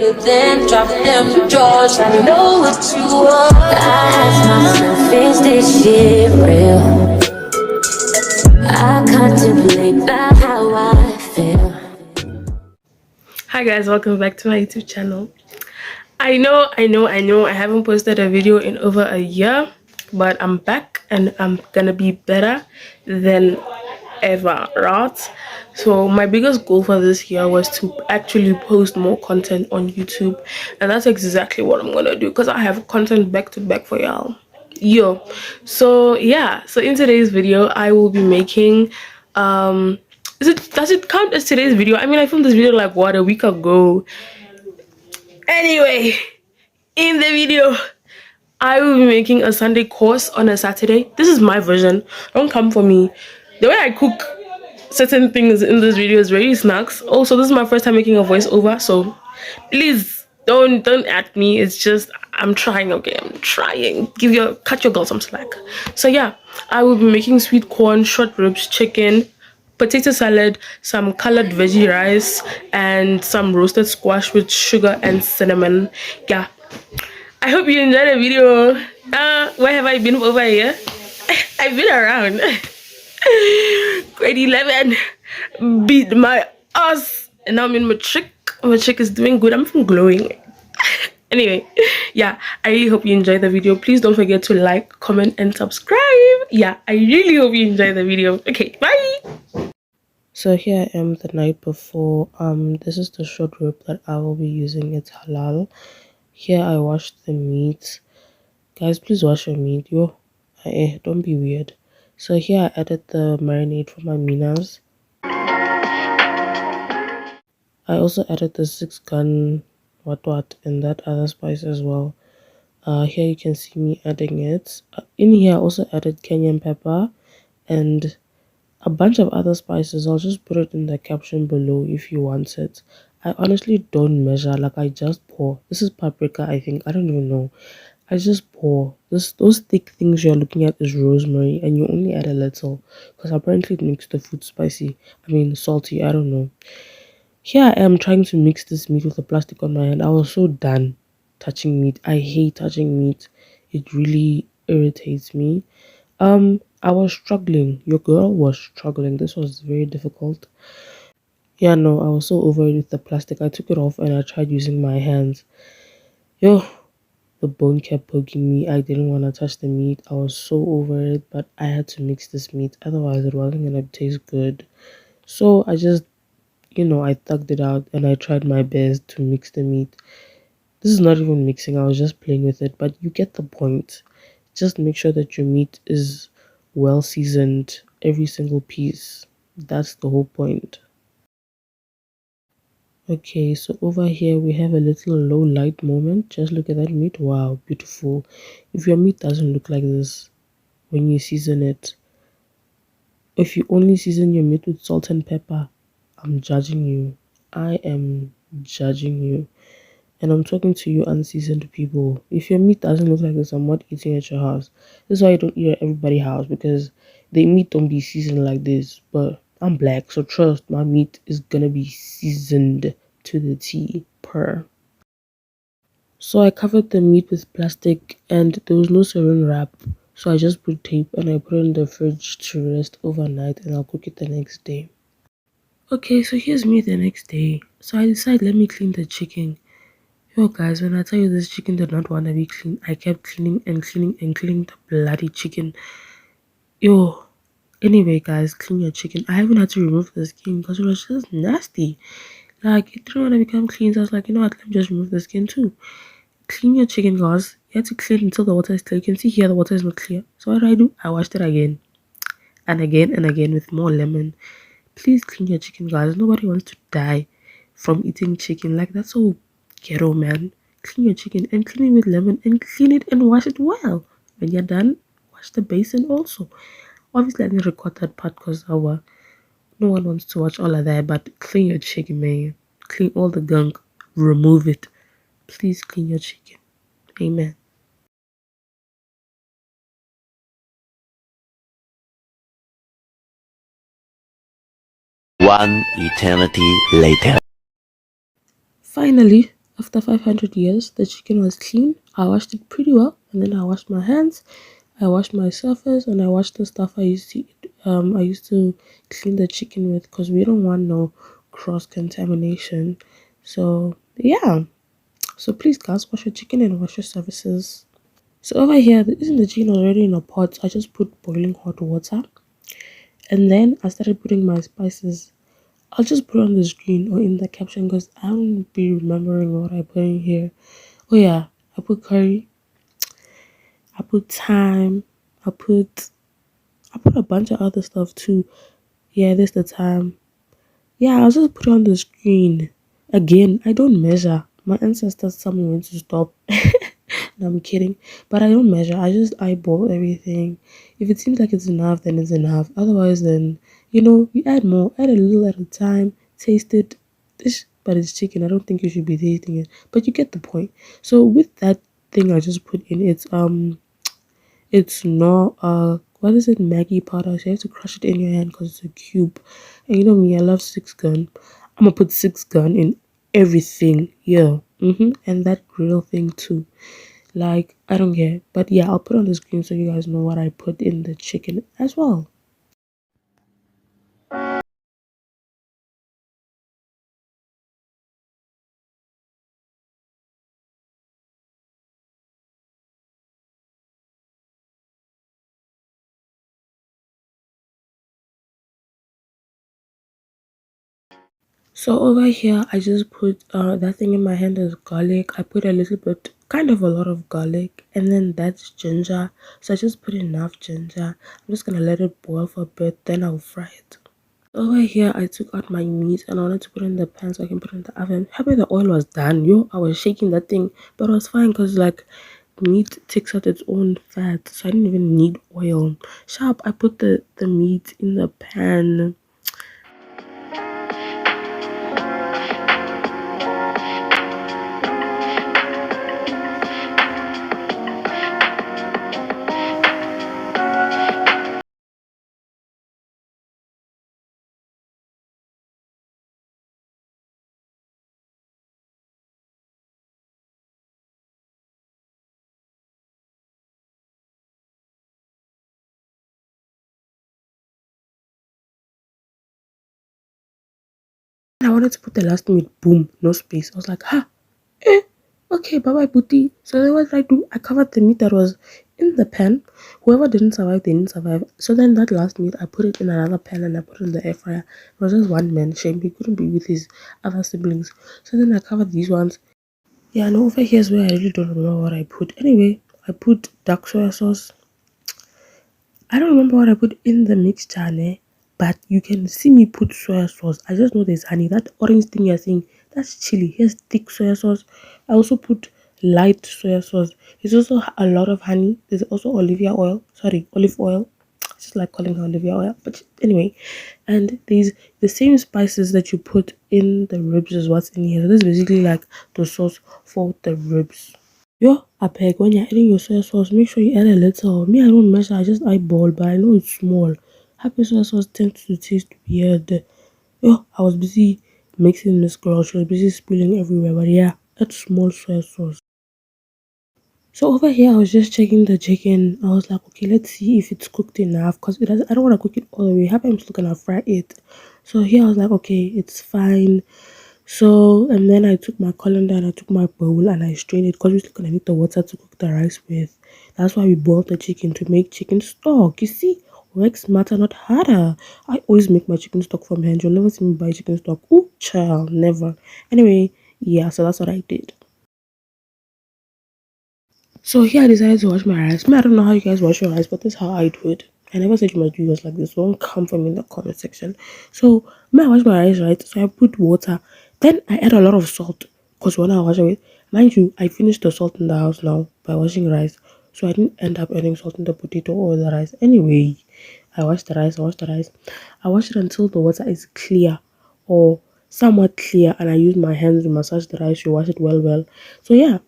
greater than drop them drawers. I know what you want. I ask myself, is this shit real? I contemplate about how I feel. Hi guys, welcome back to my YouTube channel. I know I haven't posted a video in over a year, but I'm back and I'm gonna be better than ever, right? So my biggest goal for this year was to actually post more content on YouTube, and that's exactly what I'm gonna do because I have content back to back for y'all. So in today's video I will be making does it count as today's video? I mean, I filmed this video like what, a week ago. Anyway, in the video I will be making a Sunday course on a Saturday. This is my version. Don't come for me. The way I cook certain things in this video is very snacks. Also, this is my first time making a voiceover, so please don't at me. It's just I'm trying. Okay, I'm trying. Cut your girl some slack. So yeah, I will be making sweet corn, short ribs, chicken, potato salad, some colored veggie rice, and some roasted squash with sugar and cinnamon. Yeah, I hope you enjoyed the video. Where have I been over here? I've been around. Grade 11 beat my ass, and now I'm in matric. Matric is doing good. I'm even glowing. Anyway, yeah, I really hope you enjoyed the video. Please don't forget to like, comment, and subscribe. Yeah, I really hope you enjoyed the video. Okay, bye. So here I am the night before. This is the short rib that I will be using. It's halal. Here I washed the meat. Guys, please wash your meat. Don't be weird. So here I added the marinade for my minas. I also added the 6-gun what and that other spice as well. Here you can see me adding it. In here I also added cayenne pepper and a bunch of other spices. I'll just put it in the caption below if you want it. I honestly don't measure, like I just pour. This is paprika, I think. I don't even know. I just pour. Those thick things you're looking at is rosemary, and you only add a little because apparently it makes the food spicy. I mean salty, I don't know. Here I am trying to mix this meat with the plastic on my hand. I was so done touching meat. I hate touching meat. It really irritates me. I was struggling. Your girl was struggling. This was very difficult. Yeah, no, I was so over it with the plastic. I took it off and I tried using my hands. Yo, the bone kept poking me. I didn't want to touch the meat. I was so over it, but I had to mix this meat. Otherwise, it wasn't going to taste good. So I just, I thugged it out and I tried my best to mix the meat. This is not even mixing. I was just playing with it, but you get the point. Just make sure that your meat is well seasoned, every single piece. That's the whole point. Okay, so over here we have a little low light moment. Just look at that meat. Wow, beautiful. If your meat doesn't look like this when you season it, if you only season your meat with salt and pepper, I'm judging you. I am judging you. And I'm talking to you unseasoned people. If your meat doesn't look like this, I'm not eating at your house. This is why I don't eat at everybody's house, because the meat don't be seasoned like this. But I'm black, so trust, my meat is gonna be seasoned to the T per. So I covered the meat with plastic and there was no saran wrap. So I just put tape and I put it in the fridge to rest overnight and I'll cook it the next day. Okay, so here's me the next day. So I decided, let me clean the chicken. Yo guys, when I tell you this chicken did not want to be clean, I kept cleaning and cleaning and cleaning the bloody chicken. Yo, anyway guys, clean your chicken. I even had to remove the skin because it was just nasty. Like, it didn't want to become clean, so I was like, you know what, let me just remove the skin too. Clean your chicken, guys. You have to clean it until the water is clear. You can see here the water is not clear. So what do? I washed it again. And again and again with more lemon. Please clean your chicken, guys. Nobody wants to die from eating chicken. Like, that's so ghetto, man. Clean your chicken and clean it with lemon and clean it and wash it well. When you're done, wash the basin also. Obviously, I didn't record that part because no one wants to watch all of that. But clean your chicken, man. Clean all the gunk. Remove it. Please clean your chicken. Amen. One eternity later. Finally, After 500 years, the chicken was clean. I washed it pretty well, and then I washed my hands. I washed my surface, and I washed the stuff I used to I used to clean the chicken with, because we don't want no cross contamination. So yeah. So please, guys, wash your chicken and wash your surfaces. So over here, isn't the chicken already in a pot? I just put boiling hot water, and then I started putting my spices. I'll just put on the screen or in the caption because I won't be remembering what I put in here. Oh yeah, I put curry, I put thyme, I put I put a bunch of other stuff too. Yeah, this the time. Yeah, I'll just put it on the screen. Again, I don't measure. My ancestors tell me when to stop. No, I'm kidding. But I don't measure. I just eyeball everything. If it seems like it's enough, then it's enough. Otherwise, then, you add more. Add a little at a time. Taste it. But it's chicken. I don't think you should be tasting it. But you get the point. So with that thing I just put in, it's not what is it, Maggie powder. So you have to crush it in your hand because it's a cube. And you know me, I love six gun. I'm gonna put six gun in everything. Yeah. And that grill thing too. Like, I don't care. But yeah, I'll put on the screen so you guys know what I put in the chicken as well. So over here, I just put that thing in my hand is garlic. I put a little bit, kind of a lot of garlic, and then that's ginger. So I just put enough ginger. I'm just gonna let it boil for a bit, then I'll fry it. Over here, I took out my meat and I wanted to put it in the pan so I can put it in the oven. Happy the oil was done. Yo, I was shaking that thing, but it was fine because like meat takes out its own fat, so I didn't even need oil. Sharp, I put the meat in the pan. And I wanted to put the last meat, boom, no space. I was like, ha, okay, bye bye, booty. So then what did I do? I covered the meat that was in the pan. Whoever didn't survive, they didn't survive. So then that last meat, I put it in another pan and I put it in the air fryer. It was just one man. Shame he couldn't be with his other siblings. So then I covered these ones. Yeah, and over here's where I really don't remember what I put. Anyway, I put dark soy sauce. I don't remember what I put in the mixture, ne? But you can see me put soya sauce. I just know there's honey. That orange thing you're seeing, that's chili. Here's thick soya sauce. I also put light soya sauce. There's also a lot of honey. There's also Olivia oil. Sorry, olive oil. I just like calling her Olivia oil. But anyway, and these the same spices that you put in the ribs is what's in here. So this is basically like the sauce for the ribs. Yo, abeg, when you're adding your soy sauce, make sure you add a little. Me, I don't measure, I just eyeball, but I know it's small. Happy soy sauce tends to taste weird. Yo, I was busy mixing this girl. She was busy spilling everywhere, but yeah, add small soy sauce. So over here, I was just checking the chicken. I was like, okay, let's see if it's cooked enough, because it does, I don't want to cook it all the way. Happy I'm still gonna fry it. So here I was like, okay, it's fine. So, and then I took my colander and I took my bowl and I strained it because we're still gonna need the water to cook the rice with. That's why we boiled the chicken, to make chicken stock. You see, work smarter, not harder. I always make my chicken stock from hand. You'll never see me buy chicken stock. Oh, child, never. Anyway, yeah, so that's what I did. So here I decided to wash my rice. I don't know how you guys wash your rice, but this is how I do it. I never said you must do yours like this. Don't come for me in the comment section. So I wash my rice, right? So I put water. Then I add a lot of salt. Because when I wash it, mind you, I finished the salt in the house now by washing rice. So I didn't end up adding salt in the potato or the rice. Anyway, I washed the rice. I wash it until the water is clear or somewhat clear, and I use my hands to massage the rice to wash it well. So yeah,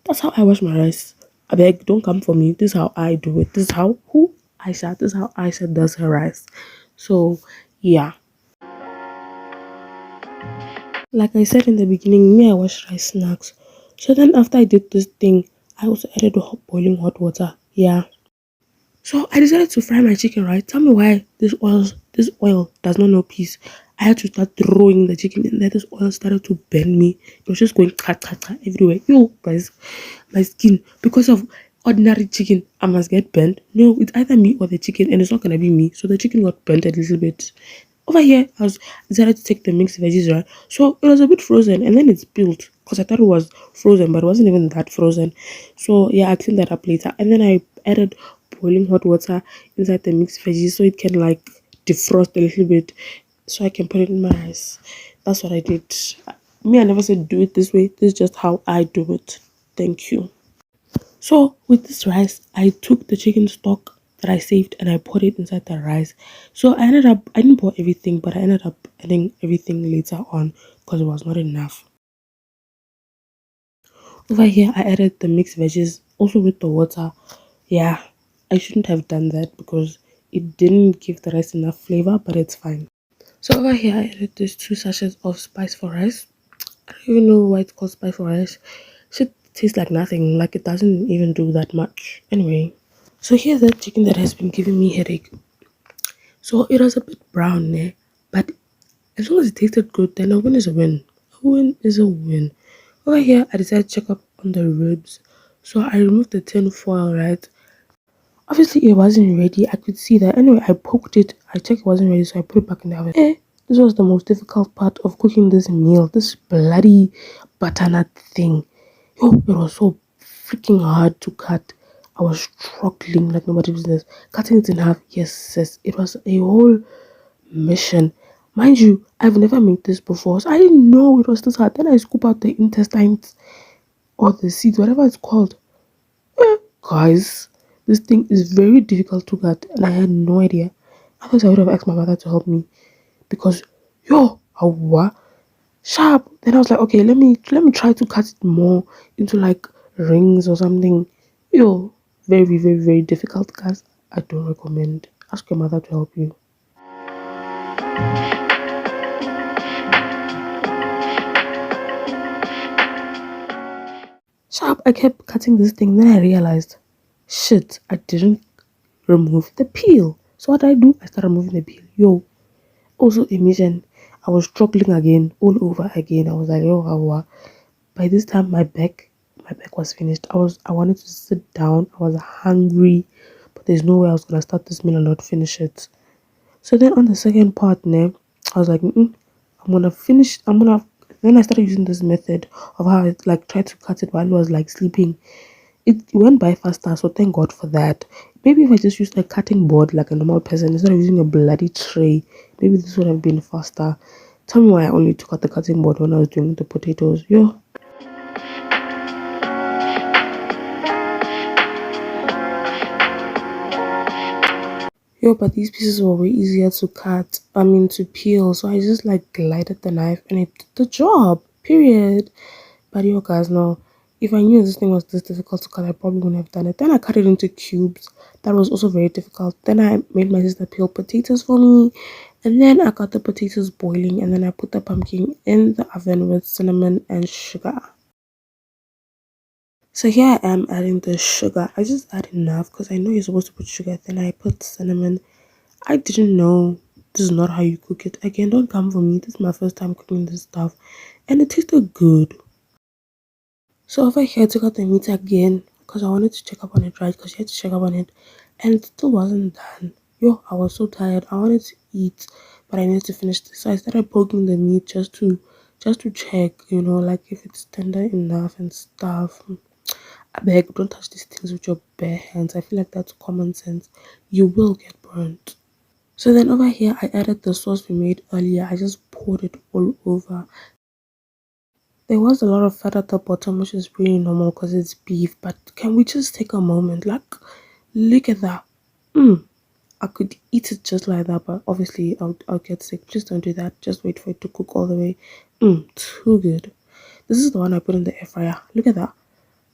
that's how I wash my rice. I beg, don't come for me. This is how I do it. This is how who Aisha. This is how Aisha does her rice. So yeah. Like I said in the beginning, me I wash rice snacks. So then after I did this thing, I also added boiling hot water. Yeah. So I decided to fry my chicken, right? Tell me why this oil does not know peace. I had to start throwing the chicken in there. This oil started to burn me. It was just going everywhere. Yo, guys, my skin, because of ordinary chicken, I must get burnt. No, it's either me or the chicken, and it's not gonna be me. So the chicken got burnt a little bit. Over here, decided to take the mixed veggies, right? So it was a bit frozen, and then it spilled because I thought it was frozen, but it wasn't even that frozen. So yeah, I cleaned that up later, and then I added boiling hot water inside the mixed veggies so it can like defrost a little bit, so I can put it in my rice. That's what I did. Me, I never said do it this way. This is just how I do it. Thank you. So with this rice, I took the chicken stock that I saved and I poured it inside the rice. So I didn't pour everything, but I ended up adding everything later on because it was not enough. Over here, I added the mixed veggies also with the water. Yeah, I shouldn't have done that because it didn't give the rice enough flavor, but it's fine. So over here, I added these 2 sachets of spice for rice. I don't even know why it's called spice for rice. Should taste like nothing, like it doesn't even do that much. Anyway, so here's the chicken that has been giving me headache. So it was a bit brown there, but as long as it tasted good, then a win is a win. A win is a win. Over here, I decided to check up on the ribs. So I removed the tin foil, right? Obviously, it wasn't ready. I could see that. Anyway, I poked it. I checked it wasn't ready, so I put it back in the oven. This was the most difficult part of cooking this meal. This bloody butternut thing. Yo, it was so freaking hard to cut. I was struggling like nobody's business. Cutting it in half, yes, sis. It was a whole mission. Mind you, I've never made this before, so I didn't know it was this hard. Then I scoop out the intestines or the seeds, whatever it's called. Guys, this thing is very difficult to cut, and I had no idea. I thought I would have asked my mother to help me because, yo, awa, sharp. Then I was like, okay, let me try to cut it more into like rings or something. Yo, very, very, very difficult, guys. I don't recommend. Ask your mother to help you. Sharp, I kept cutting this thing. Then I realized, shit, I didn't remove the peel. So what did I do? I started removing the peel. Yo, also imagine I was struggling again, all over again. I was like, oh, wow. By this time, my back was finished. I wanted to sit down. I was hungry, but there's no way I was gonna start this meal and not finish it. So then on the second part, I was like, I'm gonna finish. I'm gonna. Then I started using this method of how I like tried to cut it while I was like sleeping. It went by faster, so thank God for that. Maybe if I just used a cutting board like a normal person instead of using a bloody tray, maybe this would have been faster. Tell me why I only took out the cutting board when I was doing the potatoes. Yo. Yo, but these pieces were way easier to cut. I mean, to peel. So I just like glided the knife and it did the job. Period. But yo, guys, no. If I knew this thing was this difficult to cut, I probably wouldn't have done it. Then I cut it into cubes. That was also very difficult. Then I made my sister peel potatoes for me. And then I got the potatoes boiling. And then I put the pumpkin in the oven with cinnamon and sugar. So here I am adding the sugar. I just add enough because I know you're supposed to put sugar. Then I put cinnamon. I didn't know this is not how you cook it. Again, don't come for me. This is my first time cooking this stuff. And it tasted good. So over here, I took out the meat again because I wanted to check up on it, right? Because you had to check up on it. And it still wasn't done. Yo, I was so tired. I wanted to eat, but I needed to finish this. So I started poking the meat just to check, like if it's tender enough and stuff. I beg, don't touch these things with your bare hands. I feel like that's common sense. You will get burnt. So then over here, I added the sauce we made earlier. I just poured it all over. There was a lot of fat at the bottom, which is pretty normal because it's beef. But can we just take a moment? Like, look at that. I could eat it just like that, but obviously I'll get sick. Please don't do that. Just wait for it to cook all the way. Too good. This is the one I put in the air fryer. Look at that.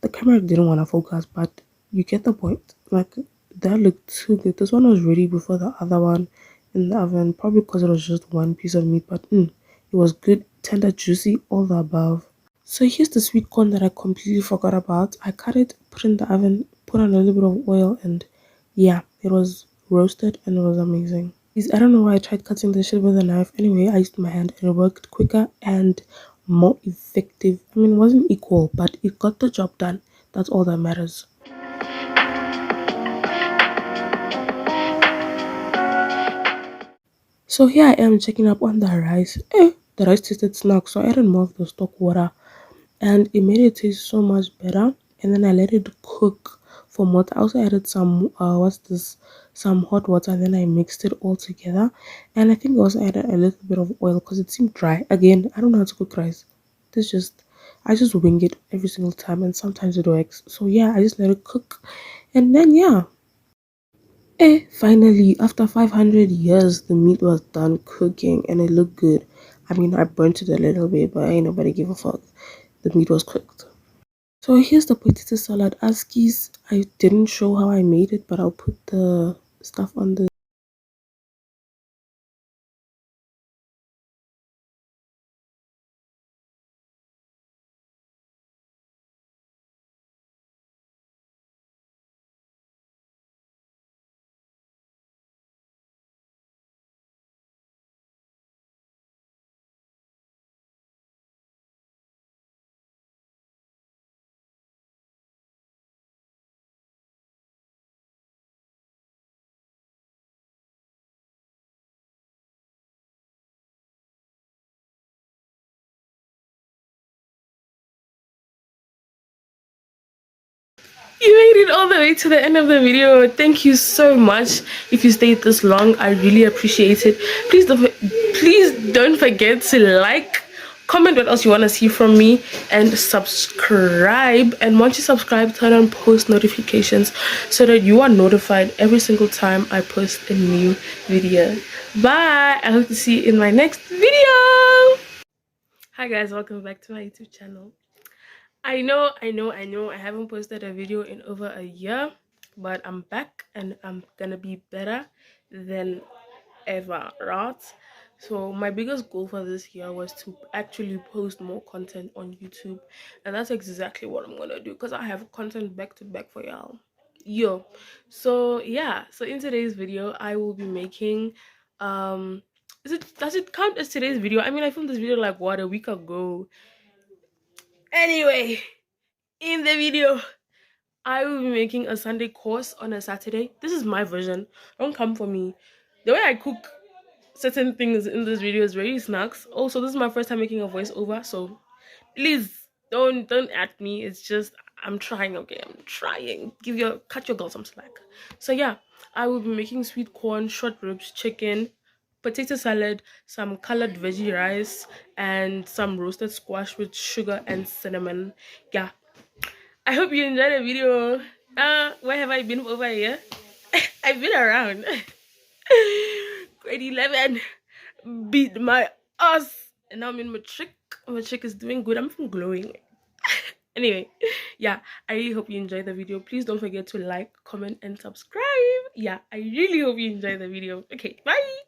The camera didn't want to focus, but you get the point. Like, that looked too good. This one was ready before the other one in the oven, probably because it was just one piece of meat, but it was good, tender, juicy, all the above. So here's the sweet corn that I completely forgot about. I cut it, put in the oven, put on a little bit of oil, and yeah, it was roasted and it was amazing. I don't know why I tried cutting this shit with a knife. Anyway, I used my hand and it worked quicker and more effective. I mean, it wasn't equal, but it got the job done. That's all that matters. So here I am checking up on the rice. The rice tasted snug, so I added more of the stock water and it made it taste so much better. And then I let it cook for more. I also added some some hot water, and then I mixed it all together. And I think I also added a little bit of oil because it seemed dry. Again, I don't know how to cook rice. This just I just wing it every single time, and sometimes it works. So yeah, I just let it cook, and then yeah. Finally, after 500 years, the meat was done cooking and it looked good. I mean, I burnt it a little bit, but ain't nobody give a fuck. The meat was cooked. So here's the potato salad. Askies, I didn't show how I made it, but I'll put the stuff on the. You made it all the way to the end of the video. Thank you so much. If you stayed this long, I really appreciate it. Please don't forget to like, comment what else you want to see from me, and subscribe. And once you subscribe, turn on post notifications so that you are notified every single time I post a new video. Bye. I hope to see you in my next video. Hi guys, welcome back to my YouTube channel. I know I haven't posted a video in over a year, but I'm back and I'm gonna be better than ever, right? So my biggest goal for this year was to actually post more content on YouTube, and that's exactly what I'm gonna do because I have content back to back for y'all. Yo, so yeah, so in today's video I will be making does it count as today's video? I mean, I filmed this video like what, a week ago. Anyway, in the video I will be making a Sunday course on a Saturday. This is my version. Don't come for me. The way I cook certain things in this video is very snacks. Also, this is my first time making a voiceover, so please don't at me. It's just I'm trying. Okay, I'm trying. Cut your girl some slack. So yeah, I will be making sweet corn, short ribs, chicken, potato salad, some colored veggie rice, and some roasted squash with sugar and cinnamon. Yeah, I hope you enjoyed the video. Where have I been for over a year? I've been around. Grade 11 beat my ass, and now I'm in matric. Matric is doing good. I'm even glowing. Anyway, yeah, I really hope you enjoyed the video. Please don't forget to like, comment, and subscribe. Yeah, I really hope you enjoyed the video. Okay, bye.